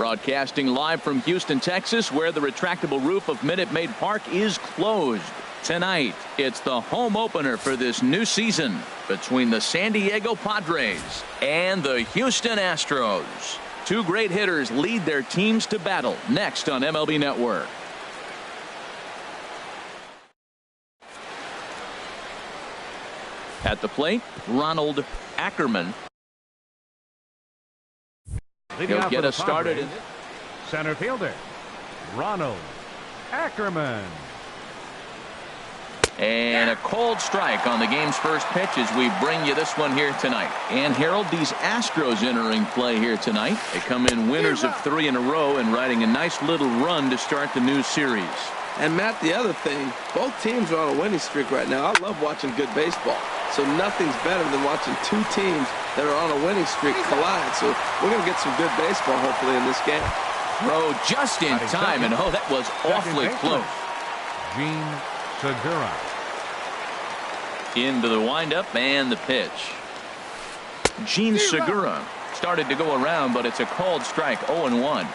Broadcasting live from Houston, Texas, where the retractable roof of Minute Maid Park is closed. Tonight, it's the home opener for this new season between the San Diego Padres and the Houston Astros. Two great hitters lead their teams to battle next on MLB Network. At the plate, Ronald Ackerman. He'll get us started. Center fielder, Ronald Ackerman. And a cold strike on the game's first pitch as we bring you this one here tonight. And Harold, these Astros entering play here tonight. They come in winners of 3 in a row and riding a nice little run to start the new series. And Matt, the other thing, both teams are on a winning streak right now. I love watching good baseball. So nothing's better than watching two teams that are on a winning streak collide. So we're going to get some good baseball hopefully in this game. Throw just in time, and oh, that was awfully close. Jean Segura. Into the windup and the pitch. Jean Segura started to go around, but it's a called strike. 0-1.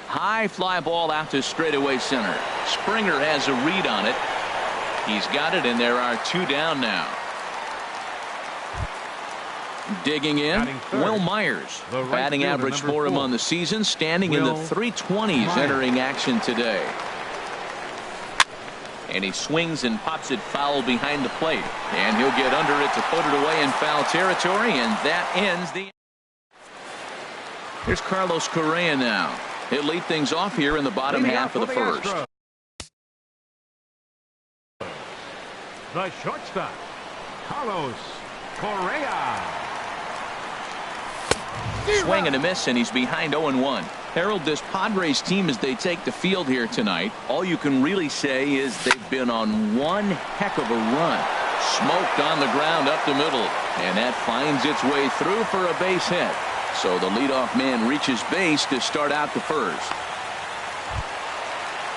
High fly ball out to straightaway center. Springer has a read on it. He's got it, and there are 2 down now. Digging in, Will Myers. Batting average for him on the season, standing in the 320s entering action today. And he swings and pops it foul behind the plate. And he'll get under it to put it away in foul territory, and that ends the... Here's Carlos Correa now. He'll lead things off here in the bottom half of the first. The shortstop, Carlos Correa. Swing and a miss, and he's behind 0-1. Harold, this Padres team, as they take the field here tonight, all you can really say is they've been on one heck of a run. Smoked on the ground up the middle, and that finds its way through for a base hit. So the leadoff man reaches base to start out the first.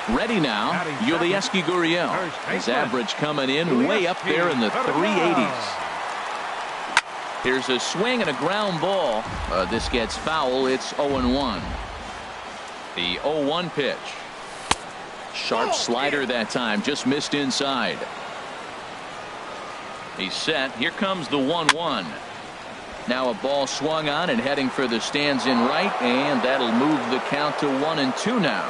Ready now, Yulieski Gurriel. His average coming in way up there in the 380s. Here's a swing and a ground ball. This gets foul. It's 0-1. The 0-1 pitch. Sharp slider that time. Just missed inside. He's set. Here comes the 1-1. Now a ball swung on and heading for the stands in right, and that'll move the count to 1-2 now.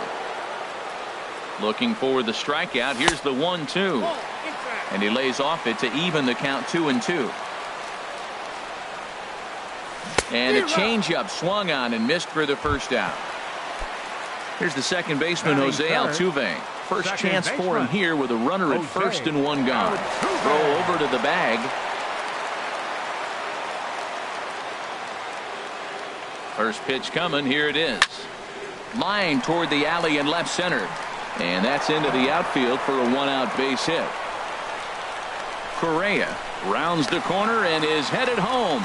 Looking for the strikeout. Here's the 1-2, and he lays off it to even the count 2-2. And a changeup swung on and missed for the first out. Here's the second baseman, Jose Altuve. First chance for him here with a runner at first and 1 gone. Throw over to the bag. First pitch coming. Here it is. Line toward the alley in left center. And that's into the outfield for a 1-out base hit. Correa rounds the corner and is headed home.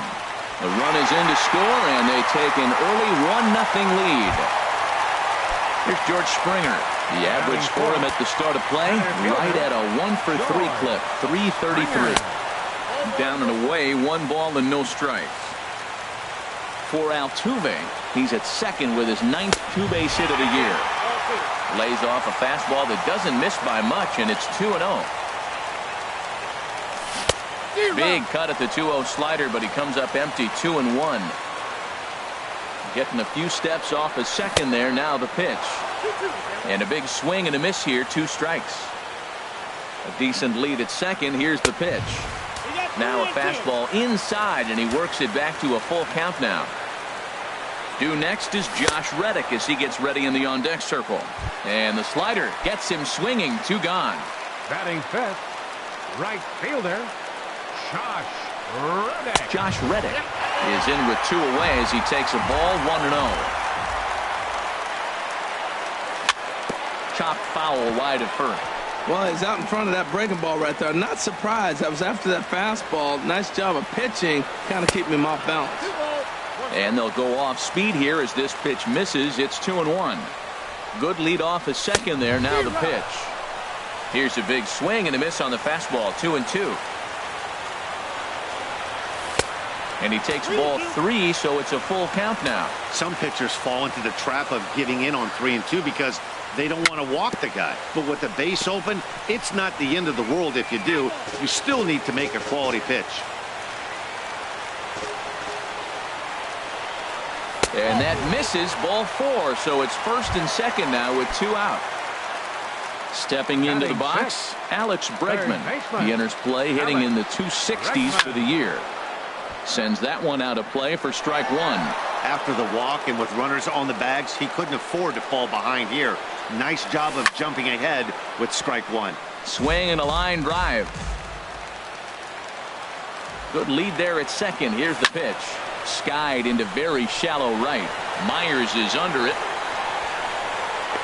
The run is in to score, and they take an early 1-0 lead. Here's George Springer. The average for him at the start of play, right at a 1-for-3 clip, 333. Down and away, 1 ball and no strikes. For Altuve, he's at second with his 9th 2-base hit of the year. Lays off a fastball that doesn't miss by much, and it's 2-0. Big cut at the 2-0 slider, but he comes up empty. 2-1. Getting a few steps off a second there. Now the pitch. And a big swing and a miss here. 2 strikes. A decent lead at second. Here's the pitch. Now a fastball inside, and he works it back to a full count now. Due next is Josh Reddick as he gets ready in the on-deck circle. And the slider gets him swinging. 2 gone. Batting fifth, right fielder, Josh Reddick. Josh Reddick is in with 2 away as he takes a ball 1-0. Chopped foul wide of first. Well, he's out in front of that breaking ball right there. Not surprised. I was after that fastball. Nice job of pitching. Kind of keep him off balance. And they'll go off speed here as this pitch misses. It's 2-1. Good lead off a second there. Now the pitch. Here's a big swing and a miss on the fastball. 2-2. And he takes ball 3, so it's a full count now. Some pitchers fall into the trap of giving in on 3 and 2 because they don't want to walk the guy. But with the base open, it's not the end of the world if you do. You still need to make a quality pitch. And that misses, ball 4, so it's first and second now with 2 out. Stepping into the box, Alex Bregman. He enters play hitting in the 260s for the year. Sends that one out of play for strike 1. After the walk and with runners on the bags, he couldn't afford to fall behind here. Nice job of jumping ahead with strike 1. Swing and a line drive. Good lead there at second. Here's the pitch. Skied into very shallow right. Myers is under it.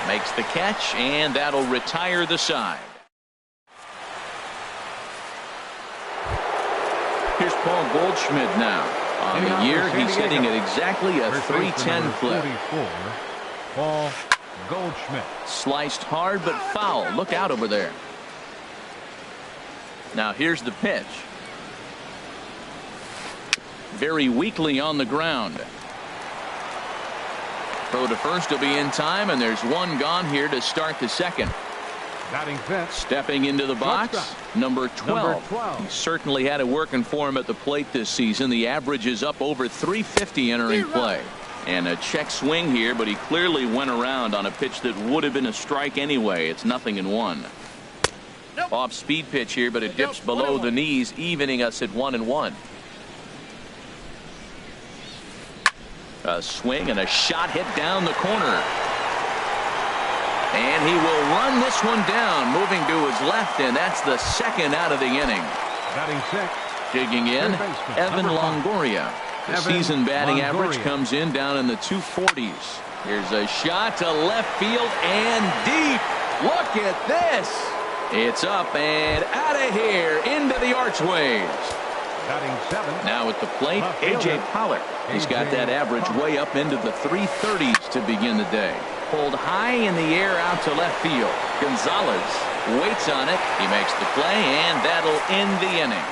Makes the catch, and that'll retire the side. Here's Paul Goldschmidt now. On the year, he's hitting at exactly a .310 clip. Paul Goldschmidt. Sliced hard but foul. Look out over there. Now here's the pitch. Very weakly on the ground. Throw to first will be in time, and there's one gone here to start the second. Batting fifth. Stepping into the box, number 12. He certainly had it working for him at the plate this season. The average is up over .350 entering play. And a check swing here, but he clearly went around on a pitch that would have been a strike anyway. It's 0-1. Off speed pitch here, but it dips below the knees, evening us at 1-1. A swing and a shot hit down the corner. And he will run this one down, moving to his left, and that's the second out of the inning. Batting sixth. Digging in, Evan Longoria. The season batting average comes in down in the 240s. Here's a shot to left field and deep. Look at this. It's up and out of here into the archways. Batting seventh. Now at the plate, A.J. Pollock. He's got that average way up into the 330s to begin the day. Pulled high in the air out to left field. Gonzalez waits on it. He makes the play, and that'll end the inning.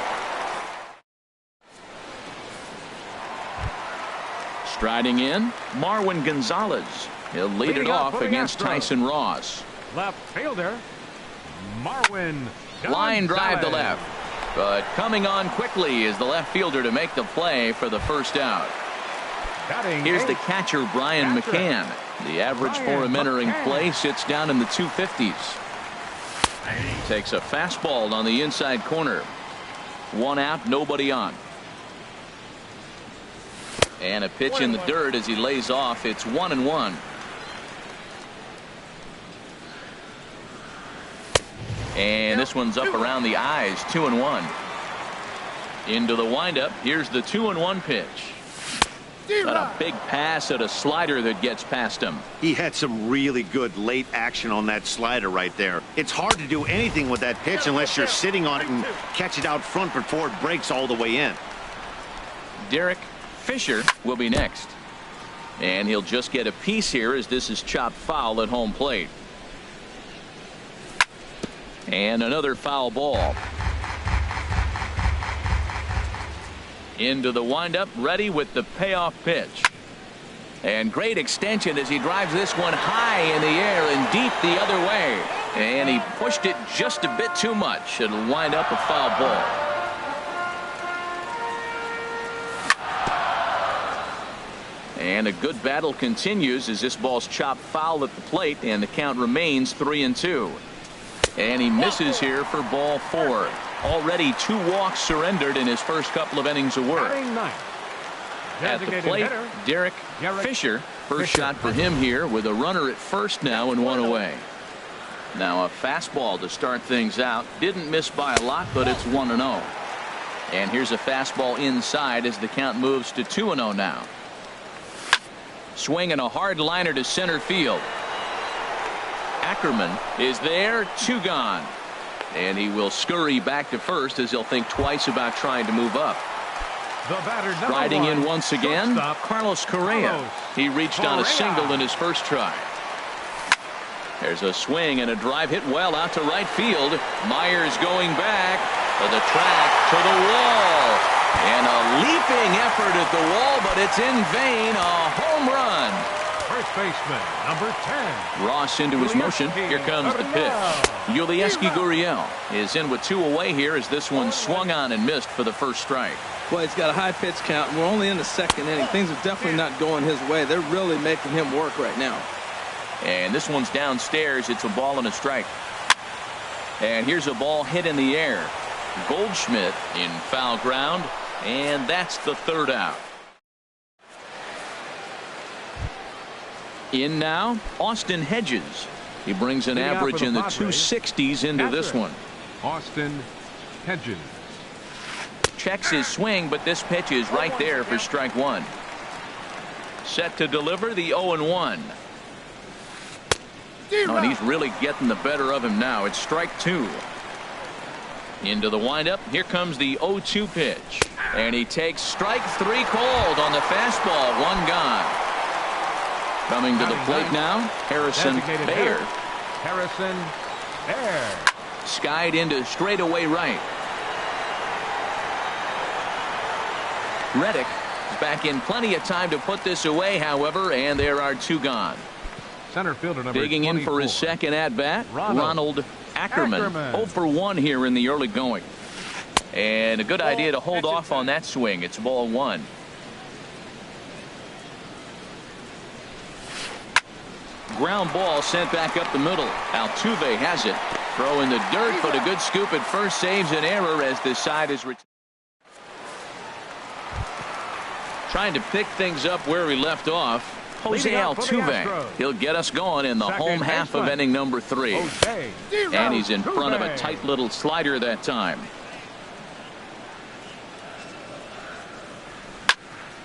Striding in, Marwin Gonzalez. He'll lead it off against Tyson Ross. Left fielder, Marwin Gonzalez. Line drive to left. But coming on quickly is the left fielder to make the play for the first out. Here's the catcher, Brian McCann. The average for him entering play sits down in the 250s. Takes a fastball on the inside corner. 1 out, nobody on. And a pitch in the dirt as he lays off. It's 1-1. And this one's up around the eyes. 2-1. Into the windup. Here's the 2-1 pitch. Got a big pass at a slider that gets past him. He had some really good late action on that slider right there. It's hard to do anything with that pitch unless you're sitting on it and catch it out front before it breaks all the way in. Derek Fisher will be next. And he'll just get a piece here as this is chopped foul at home plate. And another foul ball. Into the windup, ready with the payoff pitch. And great extension as he drives this one high in the air and deep the other way. And he pushed it just a bit too much. It'll wind up a foul ball. And a good battle continues as this ball's chopped foul at the plate, and the count remains 3-2. And he misses here for ball 4. Already 2 walks surrendered in his first couple of innings of work. At the plate, Derek Fisher. First shot for him here with a runner at first now and 1 away. Now a fastball to start things out. Didn't miss by a lot, but it's 1-0. And here's a fastball inside as the count moves to 2-0 now. Swinging a hard liner to center field. Ackerman is there, 2 gone. And he will scurry back to first as he'll think twice about trying to move up. Riding in once again, Carlos Correa. He reached on a single in his first try. There's a swing and a drive hit well out to right field. Myers going back for the track to the wall. And a leaping effort at the wall, but it's in vain. A home run. First baseman, number 10. Ross into his motion. Here comes the pitch. Yulieski Gurriel is in with 2 away here as this one swung on and missed for the first strike. Well, he's got a high pitch count. We're only in the 2nd inning. Things are definitely not going his way. They're really making him work right now. And this one's downstairs. It's a ball and a strike. And here's a ball hit in the air. Goldschmidt in foul ground. And that's the 3rd out. In now, Austin Hedges. He brings an average in the 260s into this one. Austin Hedges. Checks his swing, but this pitch is right there for strike 1. Set to deliver the 0-1. Oh, and he's really getting the better of him now. It's strike 2. Into the windup. Here comes the 0-2 pitch. And he takes strike 3 called on the fastball. 1 gone. Coming to the plate now, Harrison Baer. Harrison Baer. Skied into straightaway right. Reddick is back in plenty of time to put this away, however, and there are 2 gone. Center fielder number Digging 24. in for his 2nd at-bat, Ronald Ackerman. 0 for 1 here in the early going. And a good idea to hold off on that swing. It's ball 1. Ground ball sent back up the middle. Altuve has it. Throw in the dirt, but a good scoop at first saves an error as this side is trying to pick things up where we left off. Jose Altuve. He'll get us going in the home half of inning number 3. And he's in front of a tight little slider that time.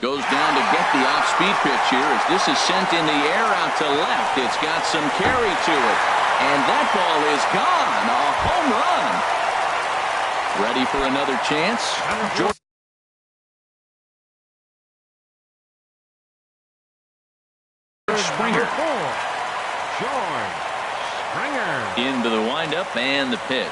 Goes down to get the off-speed pitch here as this is sent in the air out to left. It's got some carry to it. And that ball is gone. A home run. Ready for another chance? George Springer. George Springer. Into the windup and the pitch.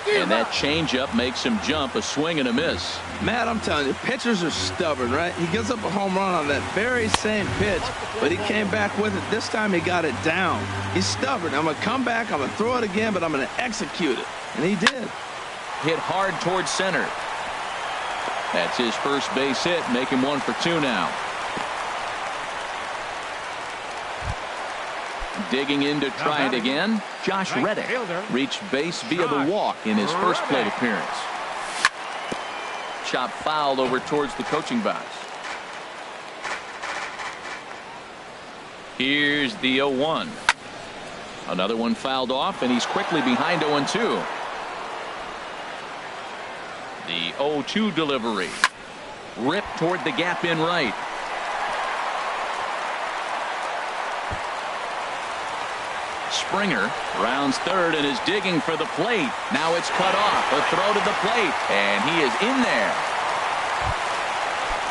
And that changeup makes him jump. A swing and a miss. Matt, I'm telling you, pitchers are stubborn, right? He gives up a home run on that very same pitch, but he came back with it. This time he got it down. He's stubborn. I'm going to come back, I'm going to throw it again, but I'm going to execute it. And he did. Hit hard towards center. That's his first base hit. Make him 1 for 2 now. Digging in to try it again. Josh Reddick reached base via the walk in his first plate appearance. Chop fouled over towards the coaching box. Here's the 0-1. Another one fouled off, and he's quickly behind 0-2. The 0-2 delivery. Ripped toward the gap in right. Springer rounds third and is digging for the plate. Now it's cut off. A throw to the plate, and he is in there.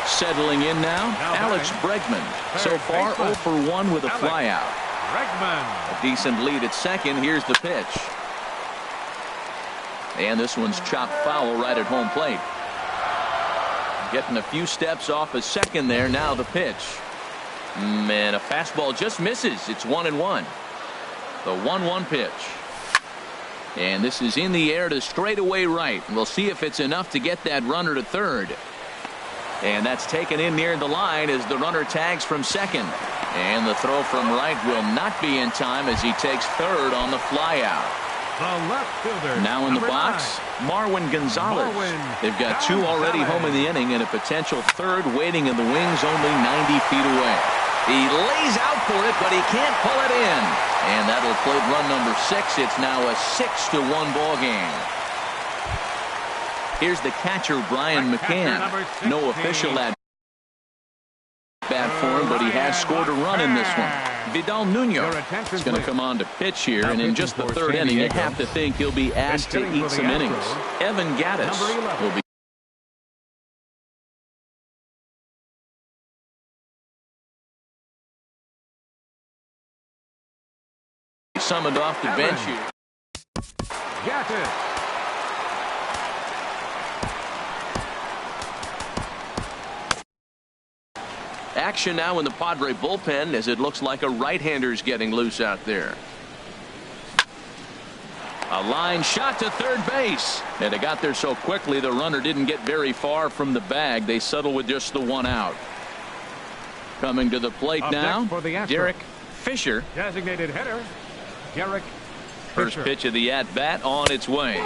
Settling in now, Alex Bregman. So far 0 for 1 with a flyout. Bregman. A decent lead at second. Here's the pitch. And this one's chopped foul right at home plate. Getting a few steps off a second there. Now the pitch. And a fastball just misses. It's 1-1. The 1-1 pitch. And this is in the air to straightaway right. We'll see if it's enough to get that runner to third. And that's taken in near the line as the runner tags from second. And the throw from right will not be in time as he takes third on the flyout. The left fielder. Now in the box, Marwin Gonzalez. They've got 2 already home in the inning and a potential third waiting in the wings only 90 feet away. He lays out for it, but he can't pull it in. And that'll plate run number 6. It's now a 6-1 ball game. Here's the catcher, Brian McCann. No official at bat for him, but he has scored a run in this one. Vidal Nuno is going to come on to pitch here, and in just the 3rd inning, you have to think he'll be asked to eat some innings. Evan Gattis will be summoned off the bench here. action now in the Padre bullpen as it looks like a right-hander's getting loose out there. A line shot to third base, and it got there so quickly the runner didn't get very far from the bag. They settle with just the one out. Coming to the plate now, Derek Fisher. Designated hitter, Derek First Fisher. pitch of the at-bat on its way.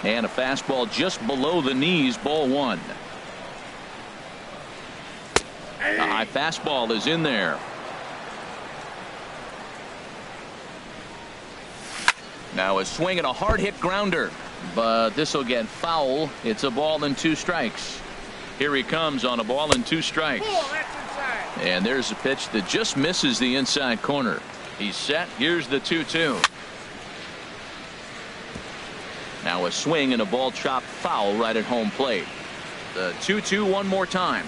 And a fastball just below the knees, ball one. A high fastball is in there. Now a swing and a hard hit grounder, but this will get foul. It's a ball and 2 strikes. Here he comes on a ball and 2 strikes. And there's a pitch that just misses the inside corner. He's set. Here's the 2-2. Now a swing and a ball chopped foul right at home plate. The 2-2 one more time.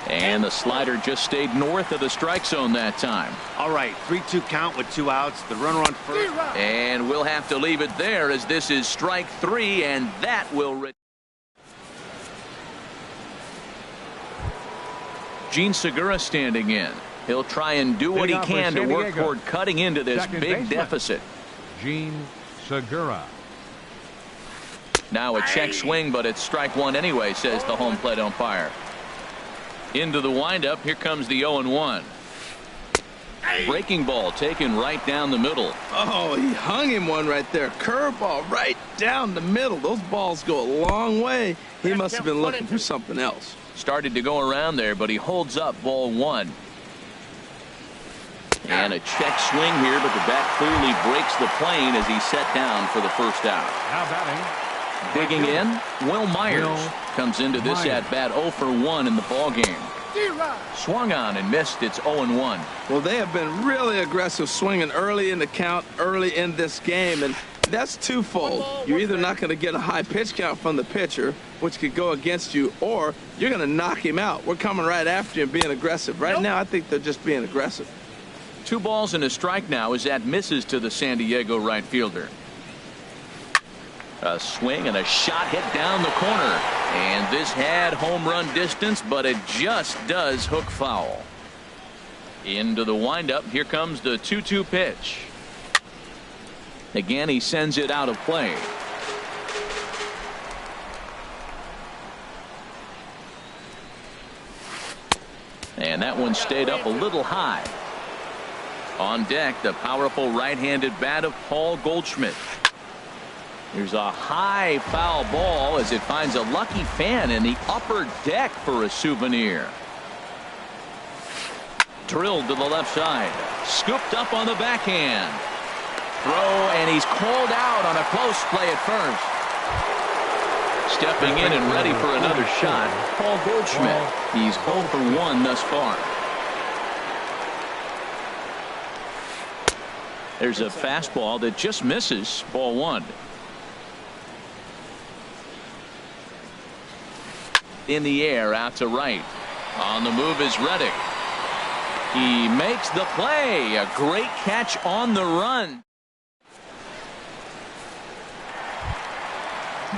And the slider just stayed north of the strike zone that time. All right, 3-2 count with 2 outs. The runner on first. And we'll have to leave it there as this is strike 3, and that will. Gene Segura standing in. He'll try and do what he can to work toward cutting into this big deficit. Gene Segura. Now a check swing, but it's strike 1 anyway, says the home plate umpire. Into the windup. Here comes the 0-1. Breaking ball taken right down the middle. Oh, he hung him one right there. Curveball right down the middle. Those balls go a long way. He must have been looking for something else. Started to go around there, but he holds up ball 1. And a check swing here, but the bat clearly breaks the plane as he's set down for the first out. Now batting. Digging in, Will Myers comes into this at bat 0 for 1 in the ball game. Swung on and missed. It's 0-1. Well, they have been really aggressive swinging early in the count, early in this game, and that's twofold. You're either not going to get a high pitch count from the pitcher, which could go against you, or you're going to knock him out. We're coming right after you and being aggressive. Right now, I think they're just being aggressive. 2 balls and a strike now as that misses to the San Diego right fielder. A swing and a shot hit down the corner, and this had home run distance, but it just does hook foul. Into the windup. Here comes the 2-2 pitch. Again, he sends it out of play. And that one stayed up a little high. On deck, the powerful right-handed bat of Paul Goldschmidt. Here's a high foul ball as it finds a lucky fan in the upper deck for a souvenir. Drilled to the left side. Scooped up on the backhand. Throw, and he's called out on a close play at first. Stepping in and ready for another shot, Paul Goldschmidt. He's 0 for 1 thus far. There's a fastball that just misses, ball 1. In the air out to right. On the move is Reddick. He makes the play. A great catch on the run.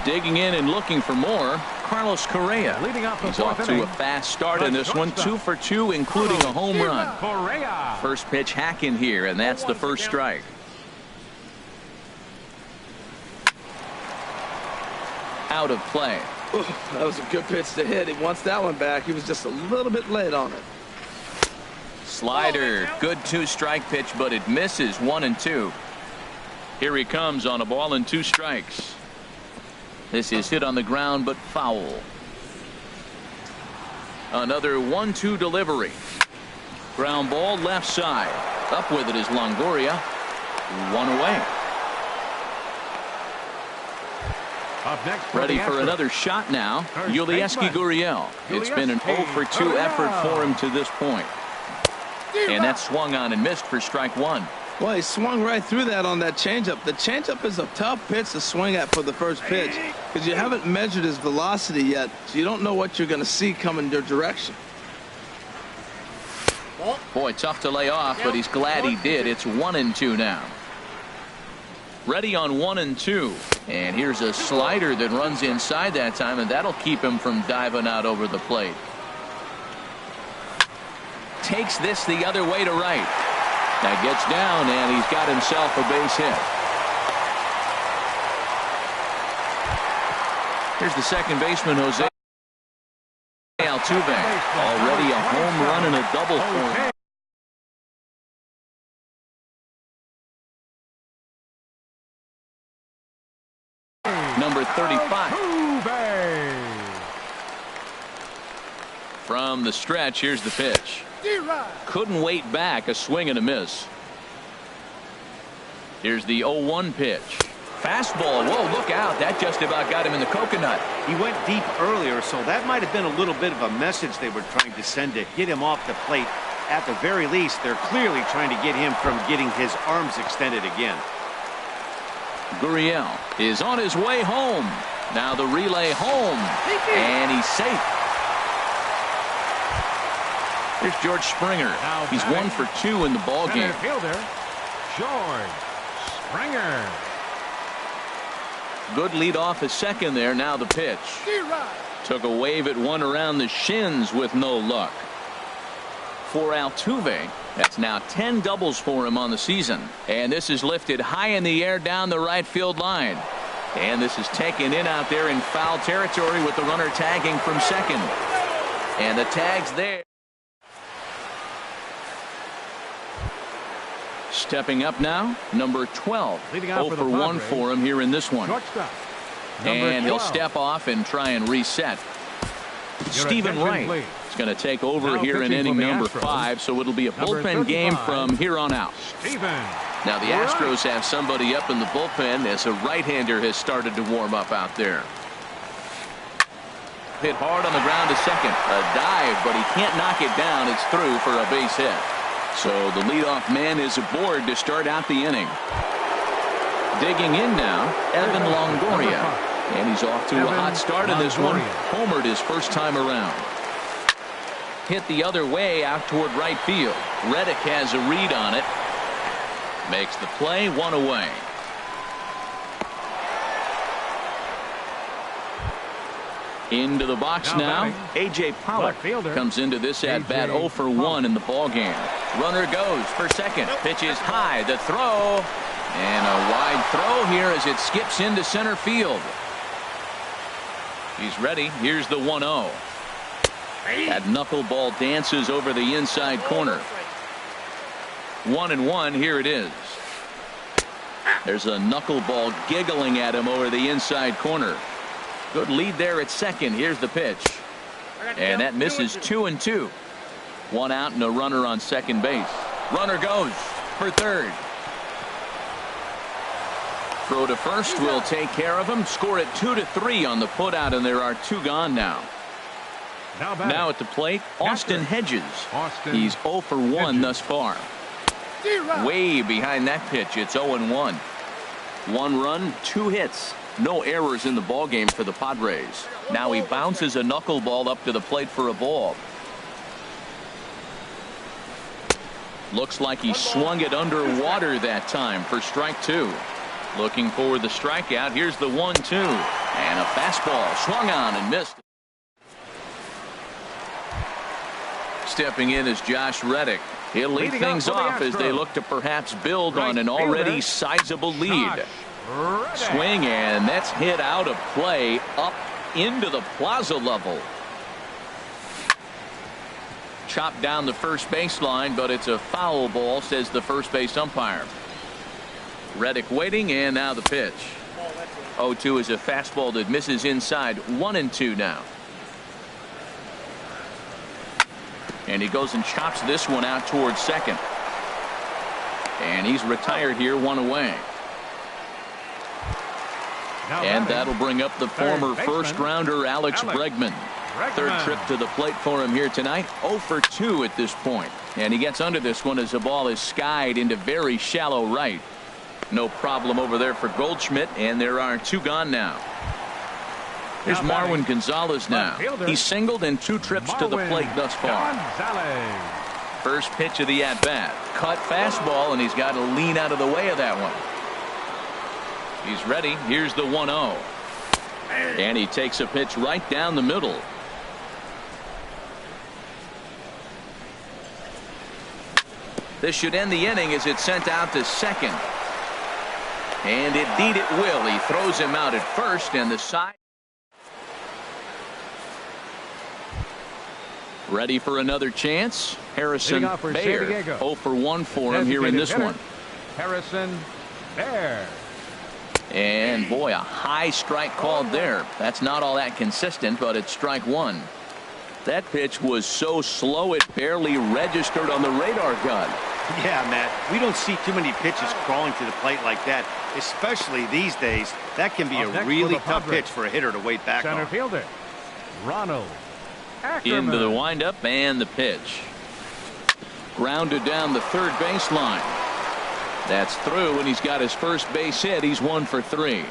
Digging in and looking for more, Carlos Correa. Leading off the He's off to a fast start in this one. 2 for 2, including a home run. Correa. First pitch hack in here, and that's the first strike. Out of play. Ooh, that was a good pitch to hit. He wants that one back. He was just a little bit late on it. Slider. Good 2-strike pitch, but it misses 1-2. Here he comes on a ball and 2 strikes. This is hit on the ground, but foul. Another 1-2 delivery. Ground ball left side. Up with it is Longoria. 1 away. Up next Ready for another shot now. Yulieski Gurriel. It's been an 0 for 2 effort for him to this point. And that swung on and missed for strike 1. Well, he swung right through that on that changeup. The changeup is a tough pitch to swing at for the first pitch because you haven't measured his velocity yet, so you don't know what you're going to see coming your direction. Boy, tough to lay off, but he's glad he did. It's 1-2 now. Ready on 1-2. And here's a slider that runs inside that time, and that'll keep him from diving out over the plate. takes this the other way to right. That gets down, and he's got himself a base hit. Here's the second baseman, Jose Altuve. Already a home run and a double for him. Number 35. From the stretch, here's the pitch. Couldn't wait back, a swing and a miss. Here's the 0-1 pitch. Fastball. Whoa, look out. That just about got him in the coconut. He went deep earlier, so that might have been a little bit of a message they were trying to send to get him off the plate. At the very least, they're clearly trying to get him from getting his arms extended again. Gurriel is on his way home. Now the relay home, and he's safe. Here's George Springer. He's 1 for 2 in the ball game. Fielder, George Springer. Good lead off at second there. Now the pitch. Took a wave at one around the shins with no luck. For Altuve, that's now 10 doubles for him on the season. And this is lifted high in the air down the right field line. And this is taken in out there in foul territory with the runner tagging from second. And the tag's there. Stepping up now, number 12. 0 for 1 for him here in this one. And he'll step off and try and reset. Stephen Wright is going to take over here in inning number 5, so it'll be a bullpen game from here on out. Now the Astros have somebody up in the bullpen as a right-hander has started to warm up out there. Hit hard on the ground to second. A dive, but he can't knock it down. It's through for a base hit. So the leadoff man is aboard to start out the inning. Digging in now, Evan Longoria. And he's off to a hot start in this one. Homered his first time around. Hit the other way out toward right field. Reddick has a read on it. Makes the play, 1 away. Into the box now. A.J. Pollock comes into this at bat 0 for 1 in the ball game. Runner goes for second. Pitch is high. The throw. And a wide throw here as it skips into center field. He's ready. Here's the 1-0. That knuckleball dances over the inside corner. 1-1. Here it is. There's a knuckleball giggling at him over the inside corner. Good lead there at second. Here's the pitch. And that misses 2-2. 1 out and a runner on second base. Runner goes for third. Throw to first will take care of him. Score it 2-3 on the putout, and there are 2 gone now. Now at the plate, Austin Hedges. He's 0 for 1 thus far. Way behind that pitch. It's 0-1. 1 run, 2 hits. No errors in the ball game for the Padres. Now he bounces a knuckleball up to the plate for a ball. Looks like he swung it underwater that time for strike 2. Looking for the strikeout. Here's the 1-2. And a fastball swung on and missed. Stepping in is Josh Reddick. He'll lead things off as they look to perhaps build on an already sizable lead. Swing, and that's hit out of play up into the plaza level. Chopped down the first baseline, but it's a foul ball, says the first base umpire. Reddick waiting, and now the pitch. 0-2 is a fastball that misses inside. 1-2 now. And he goes and chops this one out towards second. And he's retired here, 1 away. And that'll bring up the former first-rounder Alex Bregman. Third trip to the plate for him here tonight. 0 for 2 at this point. And he gets under this one as the ball is skied into very shallow right. No problem over there for Goldschmidt, and there are 2 gone now. Here's Marwin Gonzalez now. He's singled in 2 trips to the plate thus far. First pitch of the at-bat. Cut fastball, and he's got to lean out of the way of that one. He's ready. Here's the 1-0. And he takes a pitch right down the middle. This should end the inning as it's sent out to second. And indeed it will. He throws him out at first, and the side ready for another chance. Harrison Baer 0 for 1 for him here in this one. Harrison Baer. And boy, a high strike called there. That's not all that consistent, but it's strike one. That pitch was so slow it barely registered on the radar gun. Yeah, Matt, we don't see too many pitches crawling to the plate like that, especially these days. That can be a really tough pitch for a hitter to wait back on. Center fielder Ronald Ackerman. Into the windup and the pitch. Grounded down the third baseline. That's through, and he's got his first base hit. He's 1 for 3.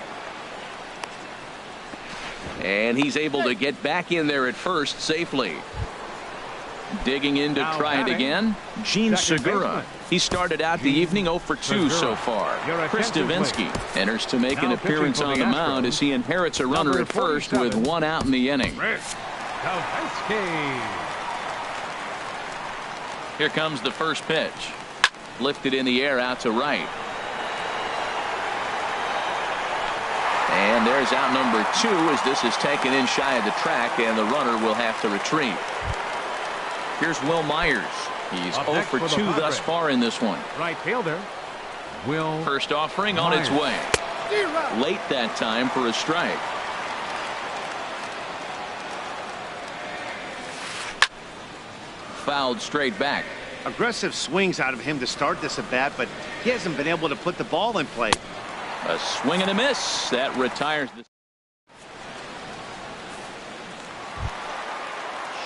And he's able to get back in there at first safely. Digging in to try it again, Gene Segura. He started out the evening 0 for 2 so far. Chris Davinsky enters to make an appearance on the mound as he inherits a runner at first with 1 out in the inning. Here comes the first pitch. Lifted in the air out to right. And there's out number 2 as this is taken in shy of the track, and the runner will have to retreat. Here's Will Myers. He's 0 for 2 thus far in this one. Right fielder Will First offering on its way. Late that time for a strike. Fouled straight back. Aggressive swings out of him to start this at bat, but he hasn't been able to put the ball in play. A swing and a miss. That retires the.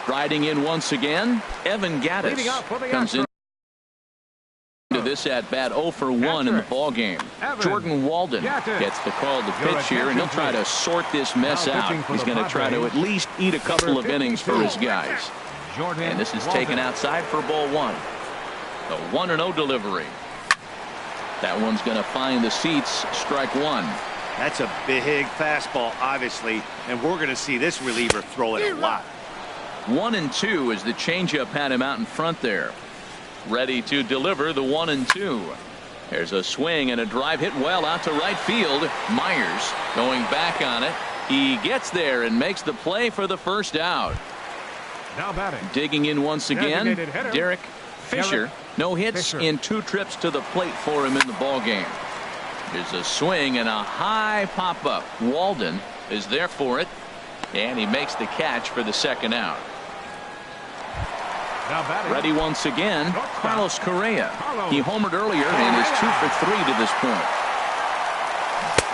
Striding in once again, Evan Gattis comes into this at bat 0 for 1 in the ball game. Jordan Walden gets the call to pitch here, and he'll try to sort this mess out. He's going to try to at least eat a couple of innings for his guys. And this is taken outside for ball 1. The 1-0 delivery. That one's going to find the seats. Strike 1. That's a big fastball, obviously, and we're going to see this reliever throw it a lot. 1-2 as the changeup had him out in front there. Ready to deliver the 1-2. There's a swing and a drive hit well out to right field. Myers going back on it. He gets there and makes the play for the first out. Now batting. Digging in once again, Derek Fisher. No hits in 2 trips to the plate for him in the ball game. There's a swing and a high pop up. Walden is there for it, and he makes the catch for the second out. Ready once again, Carlos Correa. He homered earlier and is 2 for 3 to this point.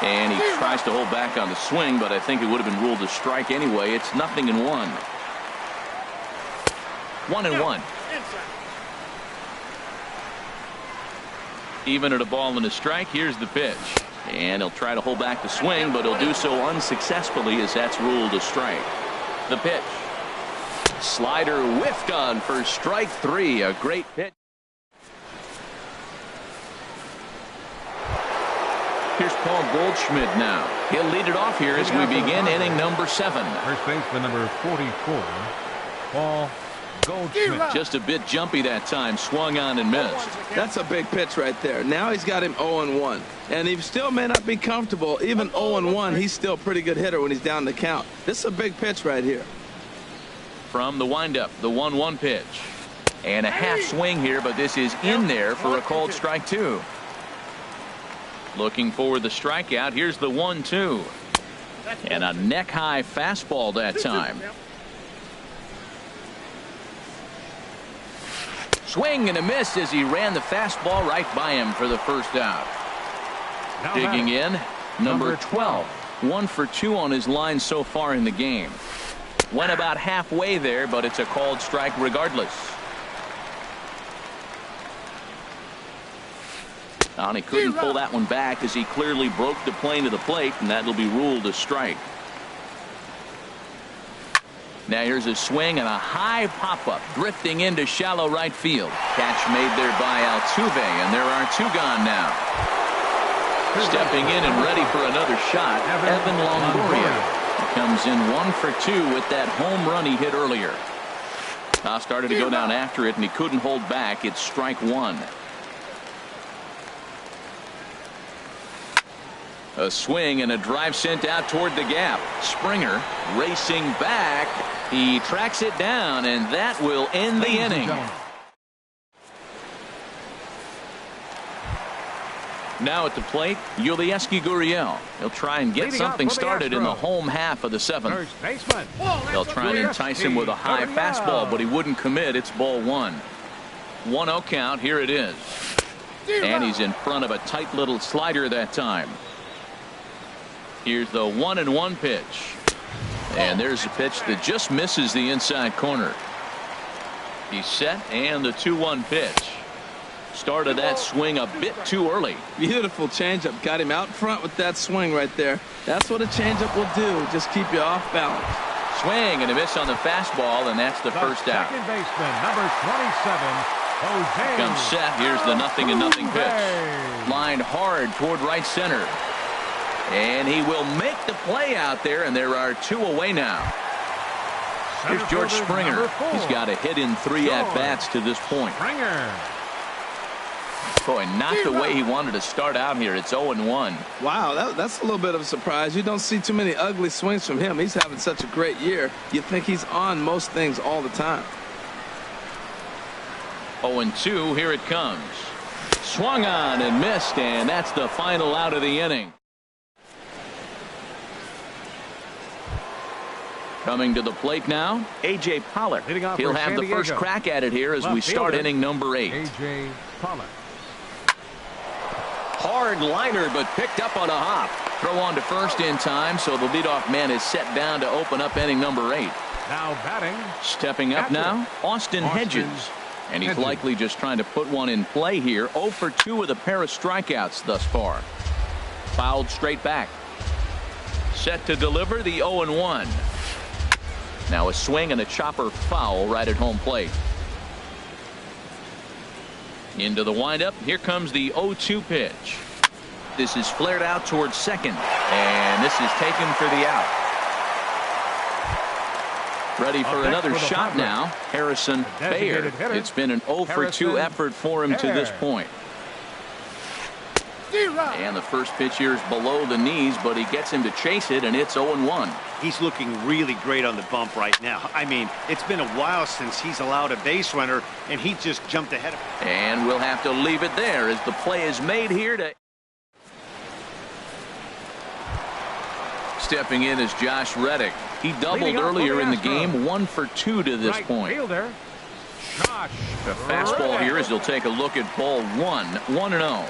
And he tries to hold back on the swing, but I think it would have been ruled a strike anyway. It's 0-1. 1-1. Even at a ball and a strike. Here's the pitch, and he'll try to hold back the swing, but he'll do so unsuccessfully as that's ruled a strike. The pitch. Slider whiffed on for strike 3. A great pitch. Here's Paul Goldschmidt now. He'll lead it off here as we begin inning number 7. First baseman number 44, Paul Goldschmidt. Just a bit jumpy that time. Swung on and missed. That's a big pitch right there. Now he's got him 0-1. And he still may not be comfortable. Even 0-1, he's still a pretty good hitter when he's down the count. This is a big pitch right here. From the windup, the 1-1 pitch. And a half swing here, but this is in there for a called strike 2. Looking for the strikeout. Here's the 1-2. And a neck-high fastball that time. Swing and a miss as he ran the fastball right by him for the first out. Digging in, number 12. 1 for 2 on his line so far in the game. Went about halfway there, but it's a called strike regardless. And he couldn't pull that one back as he clearly broke the plane to the plate, and that'll be ruled a strike. Now here's a swing and a high pop-up drifting into shallow right field. Catch made there by Altuve, and there are 2 gone now. Stepping in and ready for another shot, Evan Longoria. He comes in 1 for 2 with that home run he hit earlier. Started to go down after it, and he couldn't hold back. It's strike one. A swing and a drive sent out toward the gap. Springer racing back. He tracks it down, and that will end the inning. Now at the plate, Yulieski Gurriel. He'll try and get something started in the home half of the seventh. They'll try and entice him with a high fastball, but he wouldn't commit. It's ball one. 1-0 count. Here it is. And he's in front of a tight little slider that time. Here's the 1-1 pitch. And there's a pitch that just misses the inside corner. He's set, and the 2-1 pitch. Started that swing a bit too early. Beautiful changeup. Got him out front with that swing right there. That's what a changeup will do. Just keep you off balance. Swing and a miss on the fastball, and that's the first out. Second baseman, number 27, Jose. Comes set. Here's the 0-0 pitch. Lined hard toward right center. And he will make the play out there, and there are two away now. Here's George Springer. He's got a hit in 3 at-bats to this point. Springer. Boy, not the way he wanted to start out here. It's 0-1. Wow, that's a little bit of a surprise. You don't see too many ugly swings from him. He's having such a great year. You think he's on most things all the time. 0-2, here it comes. Swung on and missed, and that's the final out of the inning. Coming to the plate now, A.J. Pollock. He'll have the first crack at it here as we start inning number 8. A.J. Pollock. Hard liner, but picked up on a hop. Throw on to first in time, so the leadoff man is set down to open up inning number 8. Now batting. Stepping up now, Austin Hedges. And he's likely just trying to put one in play here. 0 for 2 with a pair of strikeouts thus far. Fouled straight back. Set to deliver the 0-1. Now a swing and a chopper foul right at home plate. Into the windup. Here comes the 0-2 pitch. This is flared out towards second, and this is taken for the out. Ready for another shot now. Harrison Baer. It's been an 0 for 2 effort for him to this point. And the first pitch here is below the knees, but he gets him to chase it, and it's 0-1. He's looking really great on the bump right now. I mean, it's been a while since he's allowed a base runner, and he just jumped ahead of him. And we'll have to leave it there as the play is made here. To stepping in is Josh Reddick. He doubled earlier in the game, 1 for 2 to this point. Fielder, Josh The fastball here as he'll take a look at ball 1, 1-0.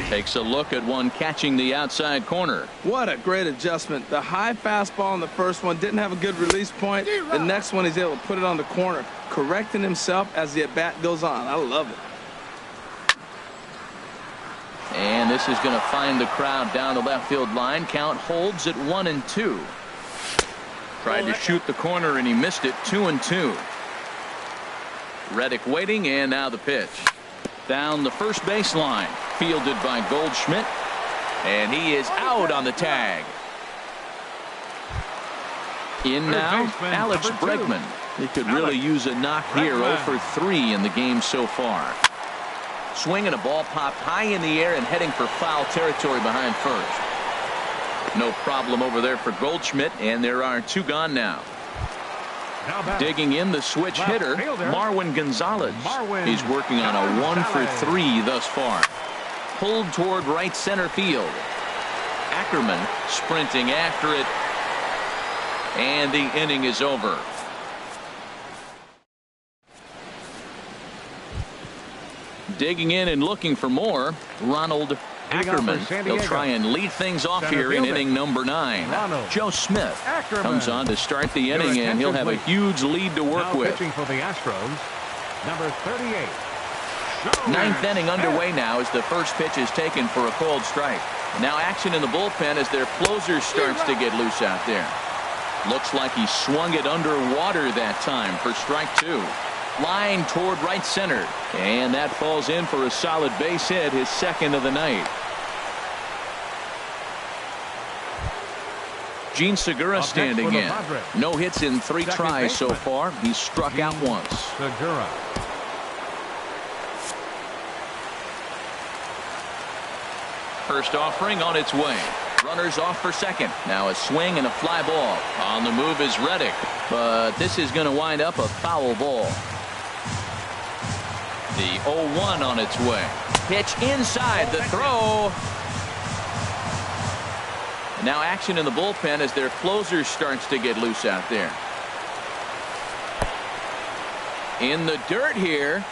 Takes a look at one catching the outside corner. What a great adjustment. The high fastball in the first one didn't have a good release point. The next one he's able to put it on the corner, correcting himself as the at-bat goes on. I love it. And this is going to find the crowd down the left field line. Count holds at 1-2. Tried to shoot the corner and he missed it. 2-2. Reddick waiting, and now the pitch. Down the first baseline. Fielded by Goldschmidt. And he is out on the tag. In now, Alex Bregman. He could really use a knock here. 0 for 3 in the game so far. Swing and a ball popped high in the air and heading for foul territory behind first. No problem over there for Goldschmidt, and there are 2 gone now. Digging in the switch hitter, Marwin Gonzalez. He's working on a 1 for 3 thus far. Pulled toward right center field. Ackerman sprinting after it. And the inning is over. Digging in and looking for more, Ronald Ackerman. He'll try and lead things off here in inning number 9. Joe Smith comes on to start the inning, and he'll have a huge lead to work with. Pitching for the Astros, number 38. 9th inning underway now as the first pitch is taken for a cold strike. Now action in the bullpen as their closer starts to get loose out there. Looks like he swung it underwater that time for strike 2. Line toward right center, and that falls in for a solid base hit, his second of the night. Gene Segura standing in. No hits in 3 tries so far. He's struck out once. Segura. First offering on its way. Runners off for second. Now a swing and a fly ball. On the move is Reddick, but this is going to wind up a foul ball. The 0-1 on its way. Pitch inside, the throw. Now action in the bullpen as their closer starts to get loose out there. In the dirt here.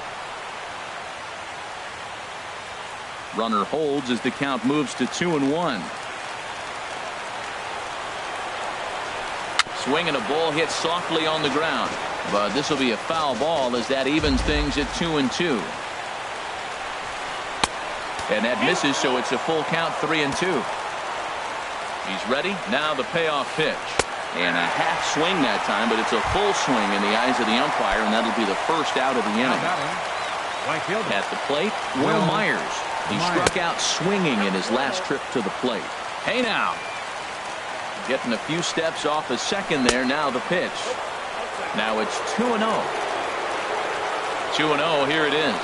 Runner holds as the count moves to 2-1. Swing and a ball hit softly on the ground, but this will be a foul ball as that evens things at 2-2. And that misses, so it's a full count, 3-2. He's ready. Now the payoff pitch. And a half swing that time, but it's a full swing in the eyes of the umpire, and that'll be the first out of the inning. At the plate, Will Myers. He struck out swinging in his last trip to the plate. Hey now. Getting a few steps off the second there. Now the pitch. Now it's 2-0. 2-0. Here it is.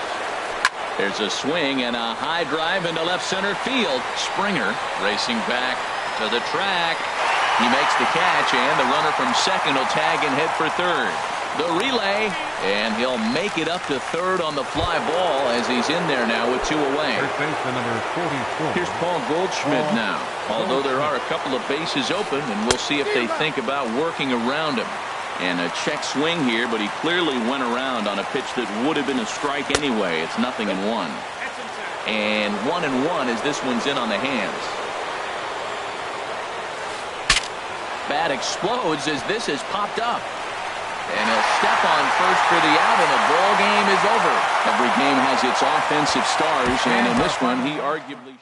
There's a swing and a high drive into left center field. Springer racing back to the track. He makes the catch, and the runner from second will tag and head for third. The relay, and he'll make it up to third on the fly ball as he's in there now with 2 away. First baseman number 44. Here's Paul Goldschmidt now. Although there are a couple of bases open, and we'll see if they think about working around him. And a check swing here, but he clearly went around on a pitch that would have been a strike anyway. It's 0-1. And 1-1 as this one's in on the hands. Bat explodes as this has popped up. And he'll step on first for the out, and the ball game is over. Every game has its offensive stars, and in this one, he arguably